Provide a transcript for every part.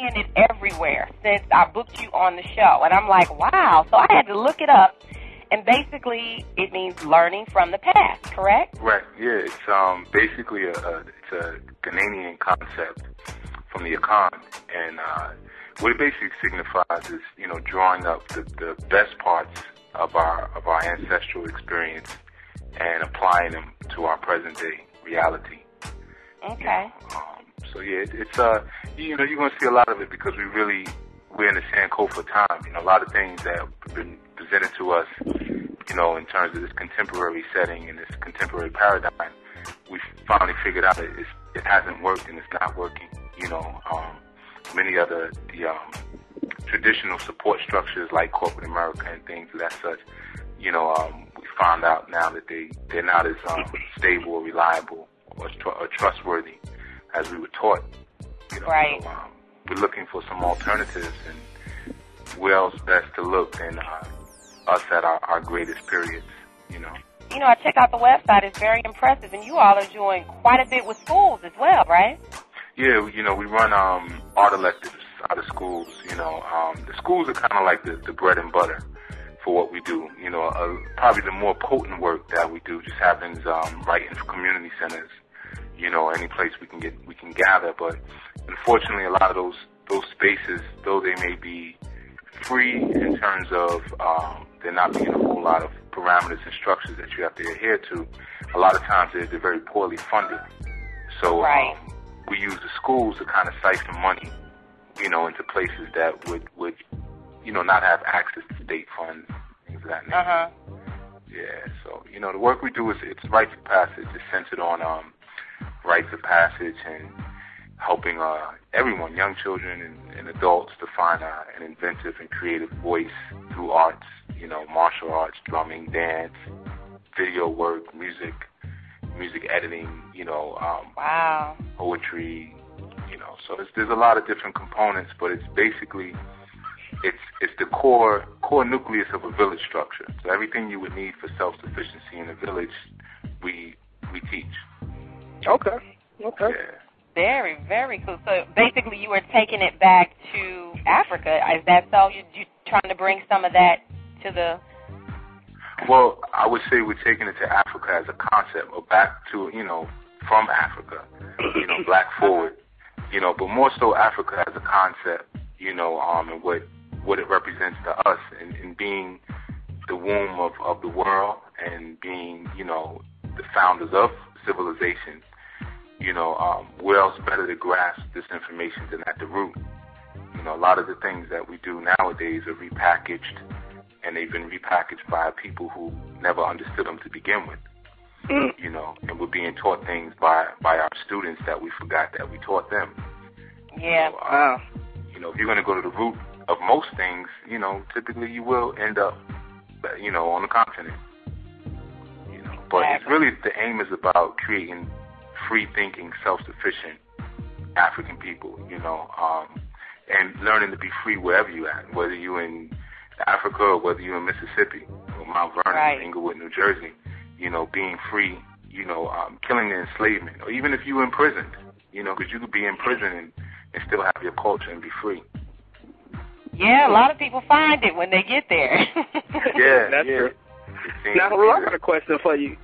seeing it everywhere since I booked you on the show. And I'm like, wow. So I had to look it up. And basically, it means learning from the past, correct? Right, yeah. It's basically it's a Ghanaian concept from the Akan. And what it basically signifies is, drawing up the best parts of our ancestral experience and applying them to our present-day reality. Okay. So yeah, it's you're going to see a lot of it because we're in the Sankofa time. A lot of things that have been presented to us, in terms of this contemporary setting and this contemporary paradigm, we finally figured out it hasn't worked and it's not working. Many other traditional support structures like corporate America and things of that such, we found out now that they're not as stable or reliable or trustworthy as we were taught. Right. So, we're looking for some alternatives, and where else best to look than us at our greatest periods, I checked out the website. It's very impressive, and you all are doing quite a bit with schools as well, right? Yeah, we run art electives out of schools. The schools are kind of like the bread and butter for what we do. Probably the more potent work that we do just happens right in community centers. Any place we can gather. But unfortunately, a lot of those spaces, though they may be free in terms of there not being a whole lot of parameters and structures that you have to adhere to, a lot of times they're very poorly funded. So right. We use the schools to kind of siphon money, into places that would not have access to state funds, things of that nature. Uh-huh. Yeah, so, the work we do it's rites of passage. It's centered on rites of passage and helping everyone, young children and adults, to find an inventive and creative voice through arts, martial arts, drumming, dance, video work, music editing, wow. poetry, so there's a lot of different components, but it's basically it's the core nucleus of a village structure. So everything you would need for self-sufficiency in a village, we teach. Okay. Yeah. Very, very cool. So basically you were taking it back to Africa. Is that so? You trying to bring some of that to the... Well, I would say we're taking it to Africa as a concept, or back to, from Africa, black forward, but more so Africa as a concept, and what it represents to us in being the womb of the world and being, the founders of civilization. Where else better to grasp this information than at the root? A lot of the things that we do nowadays are repackaged, and they've been repackaged by people who never understood them to begin with. And we're being taught things by our students that we forgot that we taught them. Yeah. So, if you're going to go to the root of most things, typically you will end up, on the continent. But it's really, the aim is about creating free-thinking, self-sufficient African people, and learning to be free wherever you're at, whether you're in Africa or whether you're in Mississippi or Mount Vernon, right. or Inglewood, New Jersey, being free, killing the enslavement, or even if you were imprisoned, because you could be in prison and still have your culture and be free. Yeah, a lot of people find it when they get there. Yeah, that's true. Now, Hru, I got a question for you.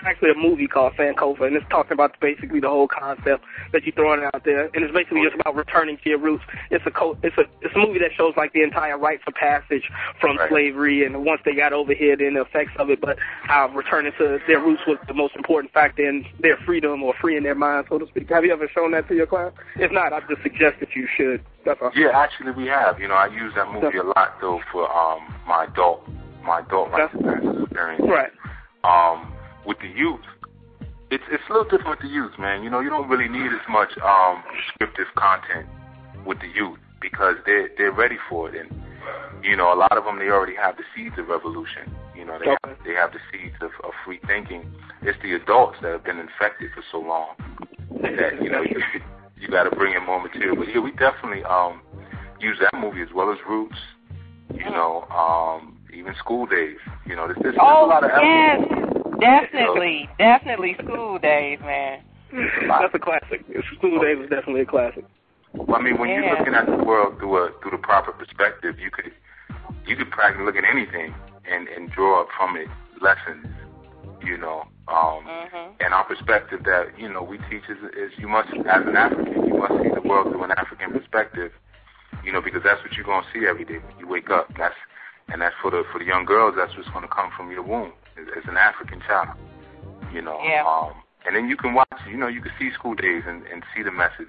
Actually a movie called Sankofa, and it's talking about basically the whole concept that you're throwing out there, and it's basically just about returning to your roots. It's a movie that shows like the entire rites of passage from right. slavery, and once they got over here, then the effects of it, but how returning to their roots was the most important factor in their freedom or freeing their mind, so to speak. Have you ever shown that to your class? If not, I just suggest that you should. That's all. Yeah, actually we have. I use that movie a lot though for my adult rites of passage experience. Right. With the youth, it's a little different with the youth, man. You don't really need as much descriptive content with the youth because they're ready for it, and a lot of them, they already have the seeds of revolution. They have the seeds of free thinking. It's the adults that have been infected for so long that you got to bring in more material. But yeah, we definitely use that movie as well as Roots. Even School Days. There's a lot of evidence. Yes. Definitely School Days, man. That's a classic. School Days is definitely a classic. Well, I mean, when you're looking at the world through the proper perspective, you could practically look at anything and draw up from it lessons, you know. And our perspective that, you know, we teach is you must, as an African, you must see the world through an African perspective, you know, because that's what you're going to see every day when you wake up. That's for the young girls, that's what's going to come from your womb as an African child, you know. And then you can watch, you know, you can see School Days and see the message,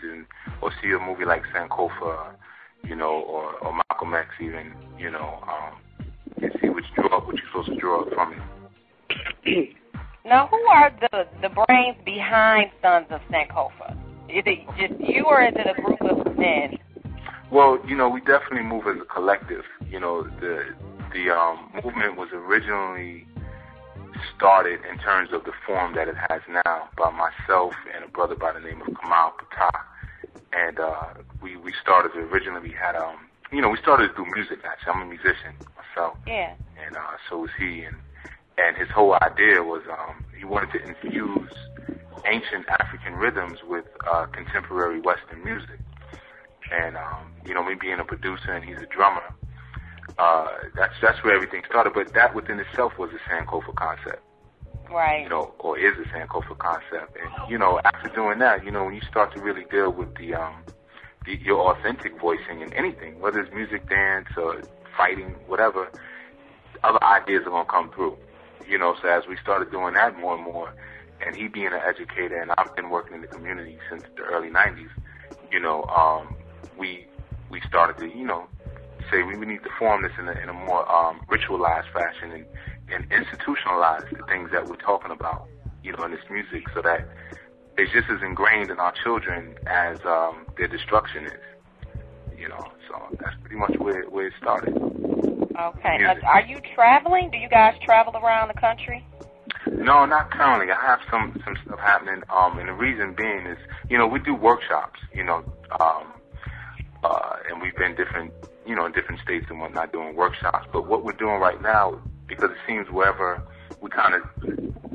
or see a movie like Sankofa, you know, or Malcolm X even, you know, and see what you're supposed to draw up from it. Now, who are the brains behind Sunz of Sankofa? Is it just you, or is it a group of men? Well, you know, we definitely move as a collective. You know, the movement was originally started in terms of the form that it has now by myself and a brother by the name of Kamal Patah. And we started originally, we had, you know, we started to do music, actually. I'm a musician myself. Yeah. And so was he. And his whole idea was he wanted to infuse ancient African rhythms with contemporary Western music. And, you know, me being a producer and he's a drummer, that's where everything started. But that within itself was a Sankofa concept. Right. You know, or is a Sankofa concept. And, you know, after doing that, you know, when you start to really deal with your authentic voicing in anything, whether it's music, dance, or fighting, whatever, other ideas are going to come through. You know, so as we started doing that more and more, and he being an educator, and I've been working in the community since the early 90s, you know, we started to, you know, say we need to form this in a more ritualized fashion and institutionalize the things that we're talking about, you know, in this music, so that it's just as ingrained in our children as their destruction is, you know. So that's pretty much where it started. Okay. Are you traveling? Do you guys travel around the country? No, not currently. I have some stuff happening, and the reason being is, you know, we do workshops, you know, and we've been in different states and whatnot doing workshops. But what we're doing right now, because it seems wherever we kind of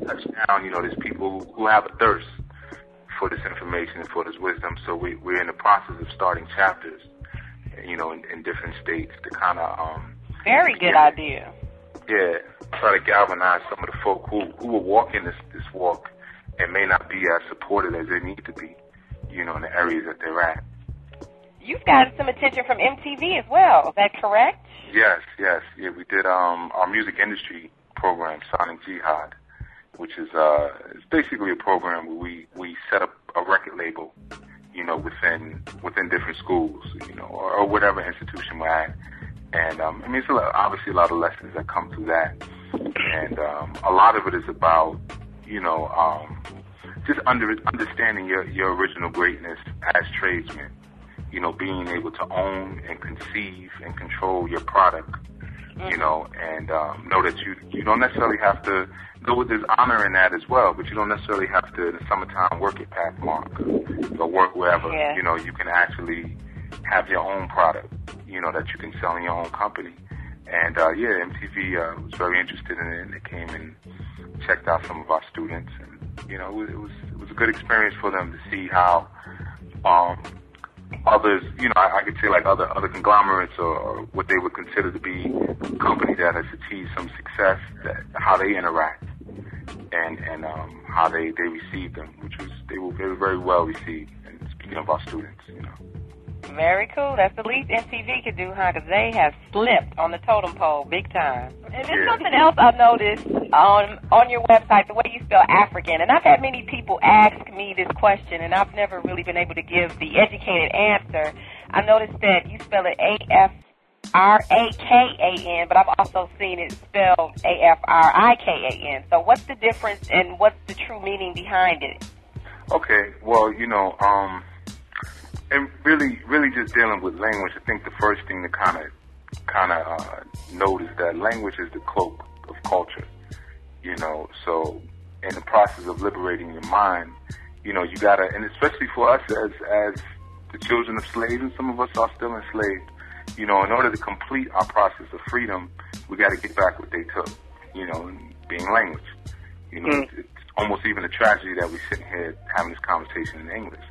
touch down, you know, there's people who have a thirst for this information and for this wisdom. So we're in the process of starting chapters, you know, in different states to kind of very good idea. Yeah, try to galvanize some of the folk who are walking this walk and may not be as supported as they need to be, you know, in the areas that they're at. You've got some attention from MTV as well. Is that correct? Yes. Yeah, we did our music industry program, Sonic Jihad, which is it's basically a program where we set up a record label, you know, within different schools, you know, or whatever institution we're at. And, I mean, it's obviously a lot of lessons that come through that. And a lot of it is about, you know, just understanding your original greatness as tradesmen. You know, being able to own and conceive and control your product, you know, and know that you don't necessarily have to go with this honor in that as well, but you don't necessarily have to, in the summertime, work at Pathmark or work wherever. Yeah. You know, you can actually have your own product, you know, that you can sell in your own company. And, yeah, MTV was very interested in it, and they came and checked out some of our students. And, you know, it was a good experience for them to see how others, you know, I could say like other conglomerates or what they would consider to be a company that has achieved some success, how they interact and how they receive them, they were very, very well received. And speaking of our students, you know. Very cool. That's the least MTV could do, huh? Because they have slipped on the totem pole big time. And there's something else I've noticed on your website, the way you spell African. And I've had many people ask me this question, and I've never really been able to give the educated answer. I noticed that you spell it AFRAKAN, but I've also seen it spelled AFRIKAN. So what's the difference, and what's the true meaning behind it? Okay. Well, you know, and really just dealing with language, I think the first thing to kind of note is that language is the cloak of culture, you know. So in the process of liberating your mind, you know, you gotta, and especially for us as the children of slaves, and some of us are still enslaved, you know, in order to complete our process of freedom, we gotta get back what they took, you know, being language. You know, it's almost even a tragedy that we're sitting here having this conversation in English.